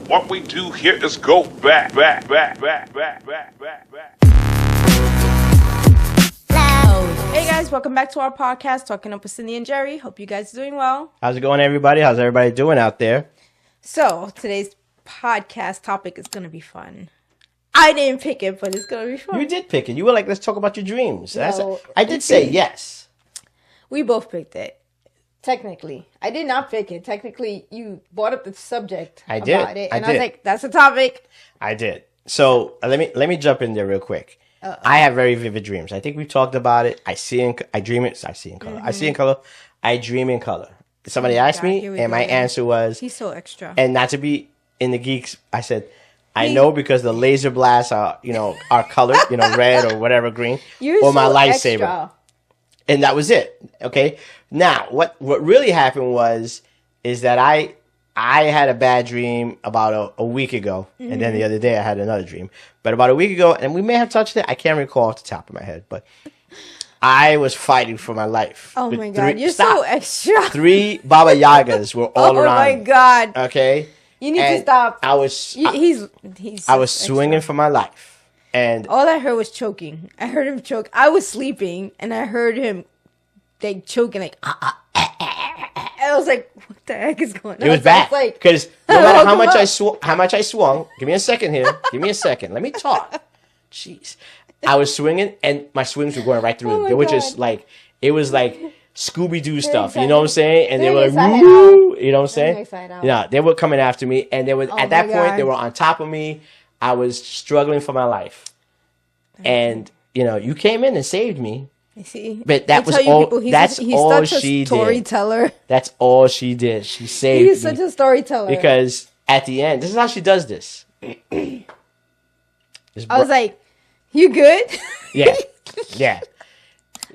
What we do here is go back. Hey guys, welcome back to our podcast, Talking Up with Cindy and Jerry. Hope you guys are doing well. How's it going, everybody? How's everybody doing out there? So, today's podcast topic is going to be fun. I didn't pick it, but it's going to be fun. You did pick it. You were like, let's talk about your dreams. No. I did say yes. We both picked it. Technically. I did not pick it. Technically, you brought up the subject about it. And I was like, that's a topic. I did. So, let me jump in there real quick. I have very vivid dreams. I think we talked about it. I see in color. I see in color. I dream in color. Somebody asked me, and my answer was... He's so extra. And not to be in the geeks, I said... I know because the laser blasts are colored, red or whatever, green, or my lightsaber. Extra. And that was it. Okay. Now, what really happened is that I had a bad dream about a week ago, and then the other day I had another dream. But about a week ago, and we may have touched it, I can't recall off the top of my head, but I was fighting for my life. Oh my God, you're so extra. 3 Baba Yagas were all around. Oh my God. Okay. You need to stop. I was swinging for my life, and all I heard was choking. I heard him choke. I was sleeping, and I heard him like choking, like. I was like, "What the heck is going on?" It was bad because no matter how much I swung. Give me a second here. Give me a second. Let me talk. Jeez, I was swinging, and my swings were going right through. They were just like it was like. Scooby-Doo stuff, you know what I'm saying? And they were like, woo, you know what I'm saying? Yeah, they were coming after me, and they were at that point they were on top of me. I was struggling for my life, and you came in and saved me. See, but that was all. That's all she did. Storyteller. That's all she did. She saved me. He's such a storyteller. Because at the end, this is how she does this. I was like, "You good?" Yeah.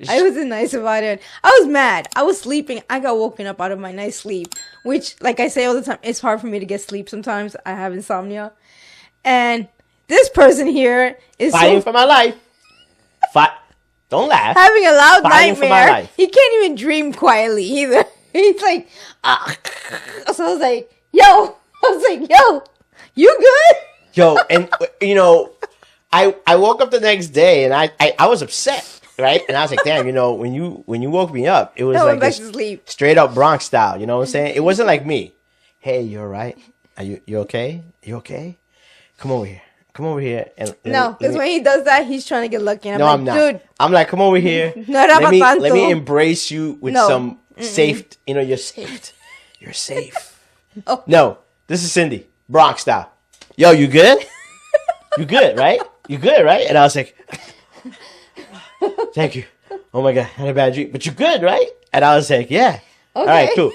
I wasn't nice about it. I was mad. I was sleeping. I got woken up out of my nice sleep, which, like I say all the time, it's hard for me to get sleep sometimes. I have insomnia. And this person here is fighting for my life. Don't laugh. Having a loud nightmare. He can't even dream quietly either. He's like, So I was like, yo, you good? Yo, and, I woke up the next day and I was upset. Right, and I was like, "Damn, when you woke me up, it was like this straight up Bronx style." You know what I'm saying? It wasn't like me. Hey, you all right? Are you okay? You okay? Come over here. And no, because when he does that, he's trying to get lucky. And I'm like, dude, I'm like, come over here. Let me embrace you with some safe. You're safe. You're safe. No, this is Cindy, Bronx style. Yo, you good? You good, right? You good, right? And I was like. Thank you. Oh my God, I had a bad dream. But you're good, right? And I was like, yeah. Okay. All right, cool.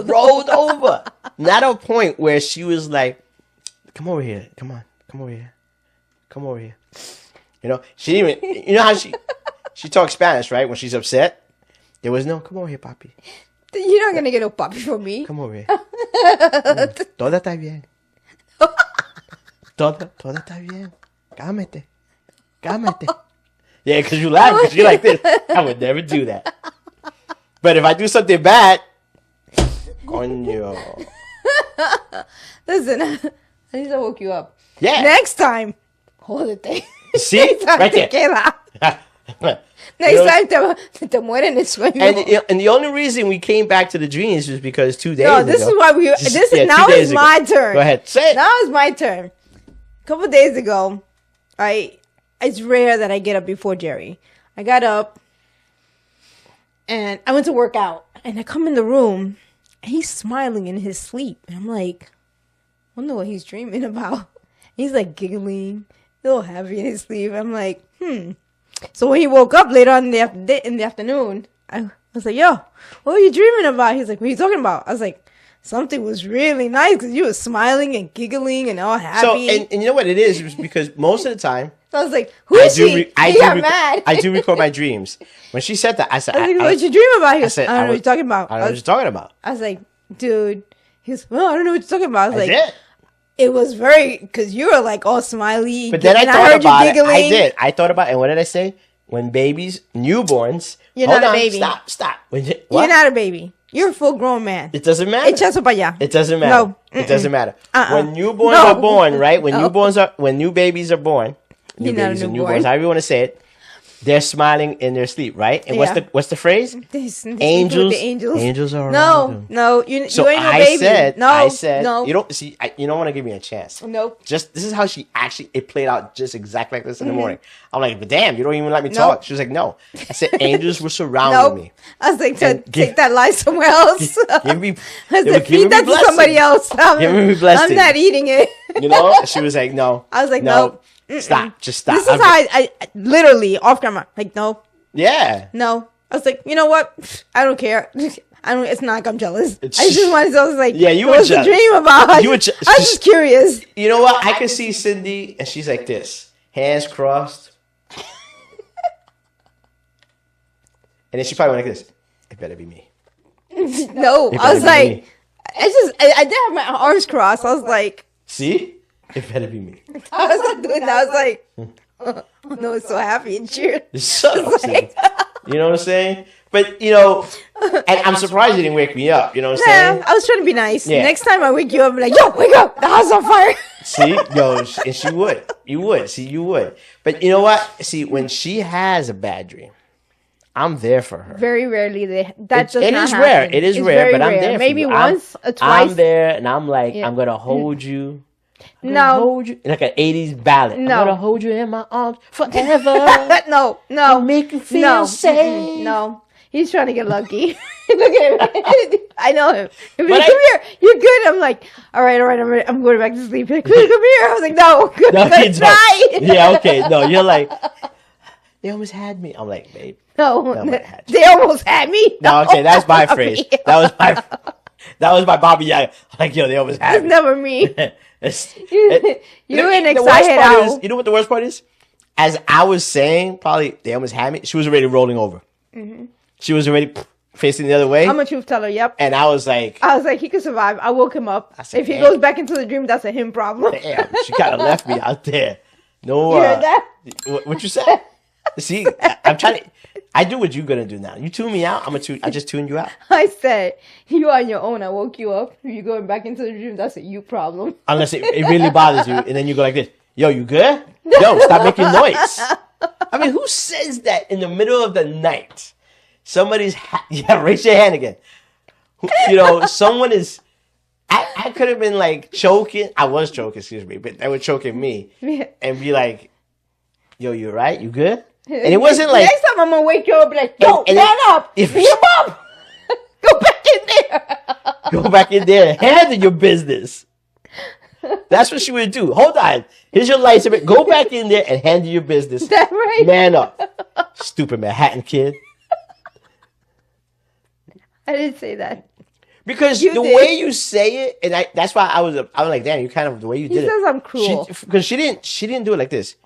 Rolled over. Not a point where she was like, come over here. Come on. Come over here. She didn't even, you know how she talks Spanish, right? When she's upset. There was no, come over here, papi. You're not going to get no papi from me. Come over here. Todo está bien. Todo está bien. Cámete. Yeah, because you laugh because you're like this. I would never do that. But if I do something bad, coño. Listen, at least I woke you up. Yeah. Next time, hold it. See? Right there. Next time, te mueren en el sueño. And the only reason we came back to the dreams was because 2 days ago. This is why now is my turn. Go ahead. Say it. Now is my turn. A couple days ago, it's rare that I get up before Jerry. I got up and I went to work out. And I come in the room and he's smiling in his sleep. And I'm like, I wonder what he's dreaming about. He's like giggling, a little happy in his sleep. I'm like, So when he woke up later on in the afternoon, I was like, yo, what were you dreaming about? He's like, what are you talking about? I was like, something was really nice because you were smiling and giggling and all happy. So, and you know what it is? It was because most of the time, so I was like, who is she? He got mad. I do record my dreams. When she said that, I said, what you dream about? He goes, I don't know what you're talking about. I don't know what you're talking about. I was like, dude. He goes, well, I don't know what you're talking about. I was like, did. It was very, because you were like all smiley. But then I thought about it. I did. I thought about it. And what did I say? When babies, newborns. You're not a baby. Stop. You're not a baby. You're a full grown man. It doesn't matter. Echa eso para allá. It doesn't matter. No. It doesn't matter. When newborns No. are born, right? When No. when new babies are born, You're not a babies or newborn. newborns, however you want to say it, they're smiling in their sleep, right? And Yeah. what's the phrase? This Angels. the angels. Angels are around No, them. no, you So ain't no I baby. said, No. you don't see. You don't want to give me a chance. Nope. Just this is how it played out just exactly like this in the morning. I'm like, but damn, you don't even let me talk. She was like, no. I said, angels were surrounding me. I was like, And take that lie somewhere else. Give me, I they were said, giving feed that me to somebody blessings. else. Giving me blessings. I'm not eating it. You know, she was like, no. I was like, no, no. stop, just stop. This is how I literally off camera, like, no. Yeah. No. I was like, you know what? I don't care. It's not like I'm jealous. It's- I just wanted to. I was like, Yeah, you were what's the jealous. dream about? You were I was just curious. You know what? I could see Cindy, and she's like this, hands crossed, and then she probably went like this. It better be me. No, It I was better be like, me. I did have my arms crossed. I was like, See, it better be me. I was not doing that. I was like, oh, no, it's so happy and cheered. Shut up, Cindy. You know what I'm saying? But you know, and I'm surprised you didn't wake me up. You know what I'm saying? Yeah, I was trying to be nice. Yeah. Next time I wake you up, I'm like, yo, wake up. The house on fire. See, yo, and she would. You would. See, you would. But you know what? See, when she has a bad dream, I'm there for her. Very rarely that does It not is happen. rare. It is It's rare, very but I'm rare. there. Maybe for you. once or twice. I'm there, and I'm like, Yeah. I'm gonna hold you. I'm No. gonna hold you like an '80s ballad. No. I'm gonna hold you in my arms forever. No. And make you feel No. safe. No. He's trying to get lucky. Look at him. I know him. He'll be But like, come here. You're good. I'm like, all right. I'm going back to sleep. He's like, come here. I was like, no. No, Good you don't. night. Yeah, okay. No, you're like, they almost had me. I'm like, babe. No, but had they almost had me. No, okay, that's my phrase. That was my Bobby Yaga. Like, yo, they almost had It's me. never me. You're an The worst excited part owl. is, you know what the worst part is? As I was saying, probably they almost had me. She was already rolling over. She was already facing the other way, I'm a truth teller. Yep. and I was like, I was like, he could survive. I woke him up. said, If he "Damn." goes back into the dream, that's a him problem. "Damn, she kind of left me out there." No, You heard that? What you said? See, I'm trying to. I do what you're gonna do now. You tune me out. I just tune you out. I said, you on your own. I woke you up. If you're going back into the dream, that's a you problem. Unless it really bothers you, and then you go like this. Yo, you good? Yo, stop making noise. I mean, who says that in the middle of the night? Somebody's raise your hand again. You know, someone is. I could have been like choking. I was choking, excuse me, but they were choking me and be like, "Yo, you right? You good?" And it wasn't like Next time I'm gonna wake you up, be like, yo, and man up. if- Be your mom. Go back in there. go back in there and handle your business. That's what she would do. Hold on. Here's your license. Go back in there and handle your business. That right? Man up. Stupid Manhattan kid. I didn't say that. Because You the did. way you say it, and that's why I was like, damn, you kind of the way you He did says it. I'm cruel. Because she didn't do it like this.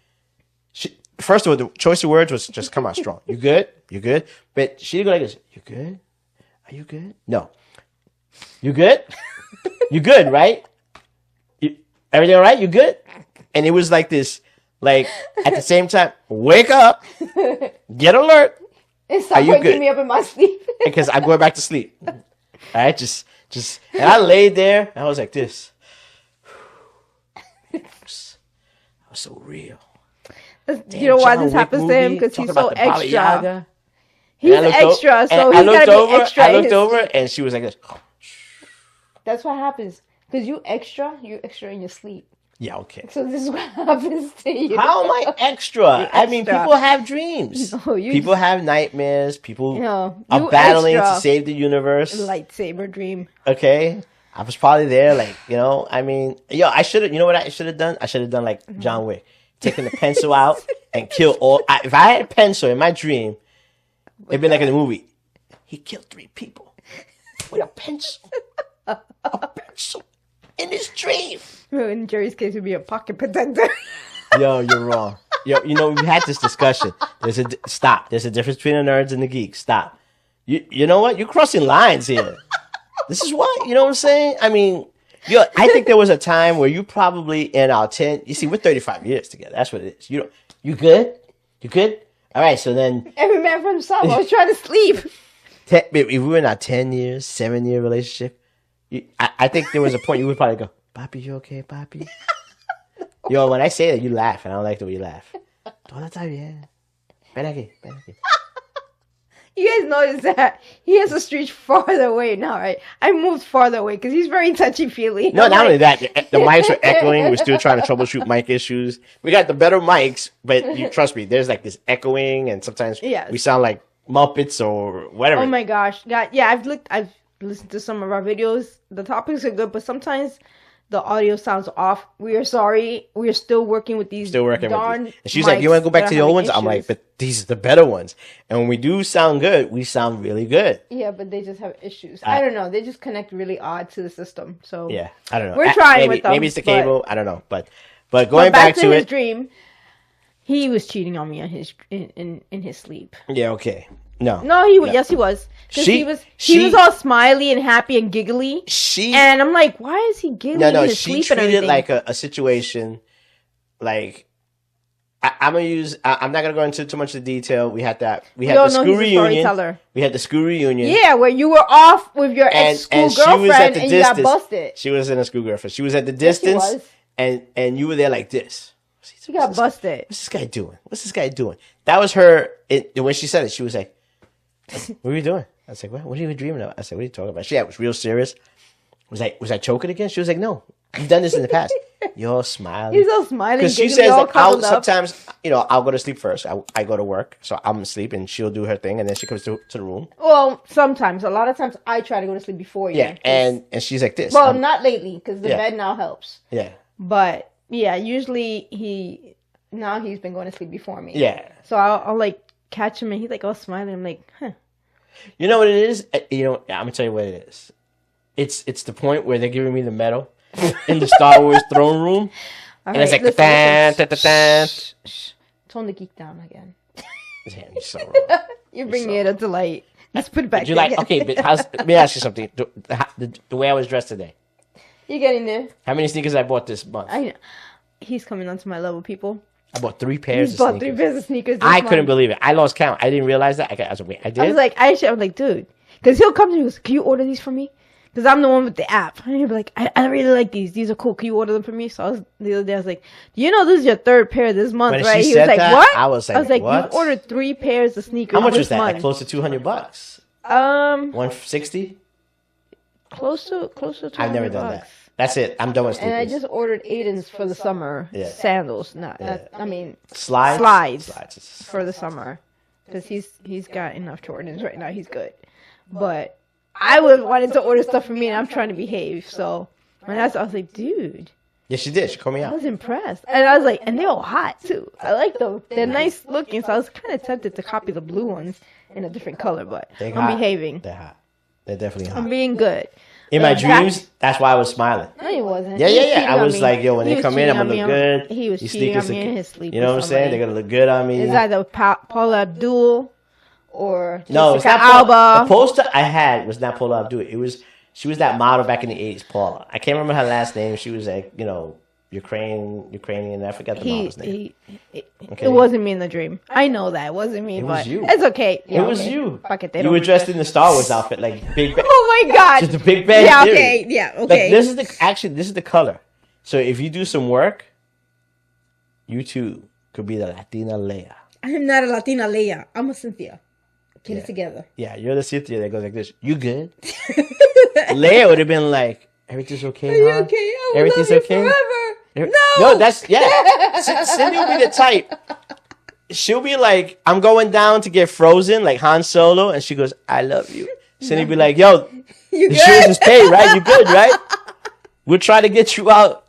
First of all, the choice of words was just come out strong. You good? You good? But she didn't go like this. You good? Are you good? No. You good? You good, right? Everything all right? You good? And it was like this, like at the same time, wake up, get alert, And stop Are you waking good? me up in my sleep. because I'm going back to sleep. All right, just, and I laid there, and I was like this. That was so real. You know why John this Wick happens to him? movie, Because he's talking so about the Baba extra. Yaga. He's And I looked extra, and so I he's looked gotta over, be extra. I in looked his- over, and she was like this. That's what happens. Because you extra in your sleep. Yeah, okay. So this is what happens to you. How am I extra? I mean, extra. people have dreams. No, you people have nightmares. People No, are you battling extra. to save the universe. Lightsaber dream. Okay. I was probably there, like, you know, I mean, I should have, you know what I should have done? I should have done like John Wick, taking the pencil out and kill all. If I had a pencil in my dream, it'd been like in the movie. He killed 3 people with a pencil. A pencil in his dream. In Jerry's case, it would be a pocket protector. Yo, you're wrong. Yo, you know, we've had this discussion. Stop. There's a difference between the nerds and the geeks. Stop. You know what? You're crossing lines here. This is what, you know what I'm saying? I mean, I think there was a time where you probably in our 10, you see, we're 35 years together. That's what it is. You good? You good? All right, so then. Every man for himself. I was trying to sleep. If we were in a 10 years, 7-year relationship, I think there was a point you would probably go, Papi, you okay, Papi? Yo, when I say that, you laugh, and I don't like the way you laugh. Todo está bien. Ven aquí, ven aquí. You guys notice that he has a street farther away now, right? I moved farther away because he's very touchy-feely. No, not only that, the mics are echoing. We're still trying to troubleshoot mic issues. We got the better mics, but you trust me, there's like this echoing, and sometimes we sound like Muppets or whatever. Oh my gosh, God, yeah, I've listened to some of our videos. The topics are good, but sometimes the audio sounds off. We are sorry. We are still working with these. Still working with these. And she's like, "You want to go back to the old ones?" I'm like, "But these are the better ones." And when we do sound good, we sound really good. Yeah, but they just have issues. I don't know. They just connect really odd to the system. So yeah, I don't know. We're trying with them. Maybe it's the cable. I don't know. But going back to his it, dream, he was cheating on me on his in his sleep. Yeah. Okay. No, he was. Yes, he was. He was all smiley and happy and giggly. And I'm like, why is he giggling? No. In his She sleep treated and it like a situation. Like I'm gonna use. I'm not gonna go into too much of the detail. We had the school reunion. We had the school reunion. Yeah, where you were off with your ex-school girlfriend and you got busted. She was in a school girlfriend. She was at the distance, and you were there like this. She got busted. What's this guy doing? That was her. When she said it, she was like, "What are you doing?" I was like, "What are you dreaming of?" I said, "What are you talking about?" She was real serious. Was I choking again? She was like, "No, you've done this in the past." You're smiling. He's all smiling. Because she says like, sometimes I'll go to sleep first. I go to work, so I'm asleep, and she'll do her thing, and then she comes to the room. Well, sometimes, a lot of times, I try to go to sleep before you. Yeah, and she's like this. Well, not lately, because the bed now helps. Yeah. But yeah, usually he's been going to sleep before me. Yeah. So I'll like catch him, and he's like all smiling. I'm like, huh. You know what it is? I'm gonna tell you what it is. It's the point where they're giving me the medal in the Star Wars throne room, and it's like Tone the geek down again. Damn, you're so wrong. You're bringing it up to light. Let's put it back. Okay, but let me ask you something. The way I was dressed today. You're getting there. How many sneakers I bought this month? I know. He's coming onto my level, people. I bought 3 pairs of sneakers. Bought 3 pairs of sneakers. I couldn't believe it. I lost count. I didn't realize that. I was like, wait, I did? I was like, dude. Because he'll come to me and goes, can you order these for me? Because I'm the one with the app. And he'll be like, I really like these. These are cool. Can you order them for me? So the other day, I was like, you know, this is your 3rd pair this month, when right? He was like, that, what? I was like, what? You ordered 3 pairs of sneakers. How much was that? Month. Like close to $200? $160? Close to $200. I've never done that. That's it. I'm done with sneakers. And I just ordered Aiden's for the summer. Yeah. Sandals. Slides for the summer. Because he's got enough Jordans right now. He's good. But I wanted to order stuff for me, and I'm trying to behave. So when I was like, dude. Yeah, she did. She called me out. I was impressed. And I was like, and they're all hot, too. I like them. They're nice looking. So I was kind of tempted to copy the blue ones in a different color. But I'm behaving. They're hot. They're definitely hot. I'm being good. In my dreams, that's why I was smiling. No, he wasn't. Yeah. I was like, yo, when they come in, I'm going to look good. He was cheating on me in his sleep. You know what I'm saying? They're going to look good on me. It's either Paula Abdul or no, Jessica Alba. The poster I had was not Paula Abdul. She was that model back in the 80s, Paula. I can't remember her last name. She was like, Ukrainian. I forgot the model's name. It wasn't me in the dream. I know that. It wasn't me, but you. It's okay. Yeah, it was you. You were dressed in the Star Wars outfit, like Big Bang. Oh my God. Just a Big Bang Theory. Okay. Like, this is the color. So if you do some work, you too could be the Latina Leia. I am not a Latina Leia. I'm a Cynthia. Get it together. Yeah, you're the Cynthia that goes like this. You good? Leia would have been like, everything's okay, Are you okay? I will Everything's love you okay? forever. No, that's, Cindy will be the type. She'll be like, I'm going down to get frozen, like Han Solo, and she goes, I love you. Cindy will be like, yo, the insurance is paid, right? You good, right? We'll try to get you out,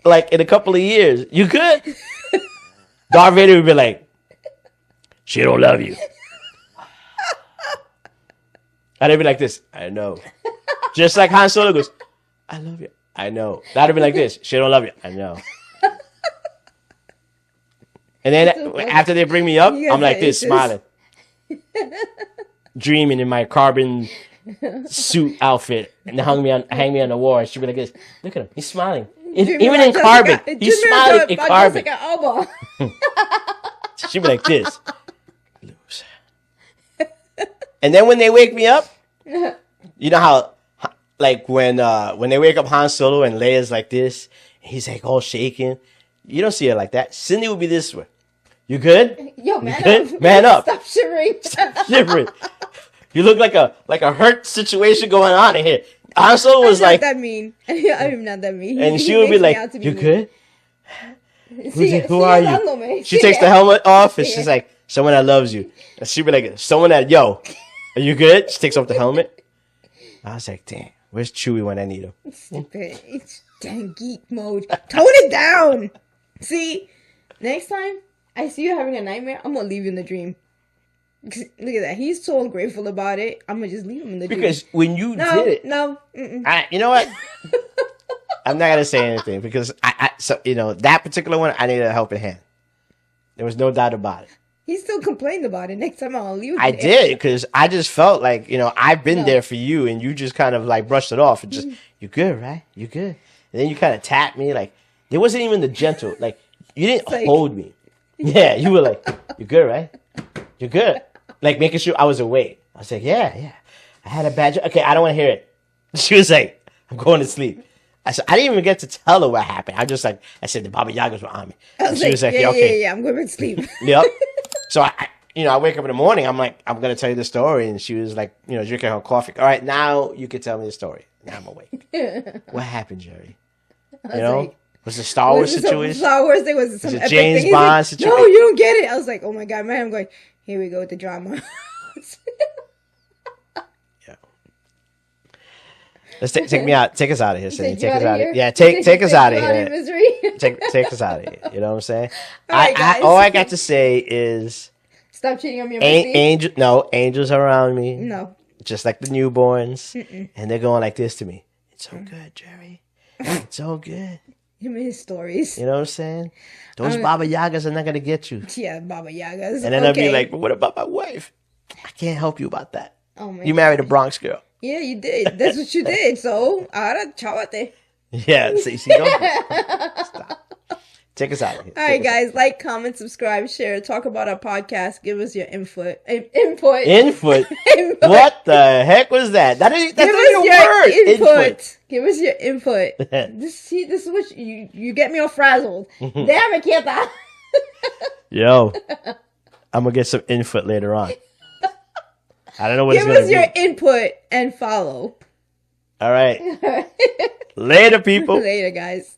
like, in a couple of years. You good? Darth Vader would be like, she don't love you. And they'd be like this, I know. Just like Han Solo goes, I love you. I know. That'd be like this. She don't love you. I know. And then after they bring me up, I'm like this, smiling. Dreaming in my carbon suit outfit. And they hang me on the wall. She'd be like this. Look at him. He's smiling. Even in carbon. He's smiling in carbon. She'd be like this. Loser. And then when they wake me up, you know how, like when they wake up Han Solo and Leia's like this, he's like all shaking. You don't see her like that. Cindy will be this way. You good? Yo, man you good? up. Man up. Stop shivering. Stop shivering. You look like a hurt situation going on in here. Han Solo was I'm like, not that mean. I'm not that mean. And she would be like, "You good? Who are you?" Me. She takes the helmet off and she's like, "Someone that loves you." And she'd be like, "Someone that, yo, are you good?" She takes off the helmet. I was like, "Damn, where's Chewie when I need him?" Stupid. It's dang geek mode. Tone it down. See, next time I see you having a nightmare, I'm gonna leave you in the dream. Look at that. He's so grateful about it. I'm gonna just leave him in the dream. Because when you did it, you know what? I'm not gonna say anything because so that particular one, I needed a helping hand. There was no doubt about it. He still complained about it. Next time I'll leave. I did because I just felt like I've been there for you, and you just kind of like brushed it off and just you good, right? You good? And then you kind of tapped me like it wasn't even the gentle like you didn't hold me. Yeah, you were like, "You good, right? You good?" Like making sure I was awake. I was like, yeah. I had a bad dream. Okay, I don't want to hear it. She was like, "I'm going to sleep." I said, I didn't even get to tell her what happened. I said the Baba Yagas were on me. She was like, yeah, I'm going to sleep. Yep. So I wake up in the morning. I'm like, I'm going to tell you the story. And she was like, drinking her coffee. All right, now you can tell me the story. Now I'm awake. What happened, Jerry? Was it Star Wars situation? Star Wars thing was some epic James Bond situation? No, you don't get it. I was like, oh my God, man. I'm going, here we go with the drama. Yeah. Let's take me out. Take us out of here, Cindy. Take us out of here. Yeah, take us out of here. Misery. Take us out of here. You know what I'm saying? All right, guys. All I got to say is stop cheating on me. Angels around me. No. Just like the newborns. And they're going like this to me. It's so good, Jerry. It's so good. You mean his stories. You know what I'm saying? Those Baba Yagas are not going to get you. Yeah, Baba Yagas. And then I'll be like, but what about my wife? I can't help you about that. Oh my You married a Bronx girl. Yeah, you did. That's what you did. So, ahora, chavate. Yeah, see, don't stop. Take us out of here. All right, guys. Like, comment, subscribe, share, talk about our podcast. Give us your input. Input? What the heck was that? That's not even a word. Input. Give us your input. This is what you get me all frazzled. Damn it, Kieta. Yo, I'm going to get some input later on. I don't know what it's going to be. Give us your input and follow. All right. Later, people. Later, guys.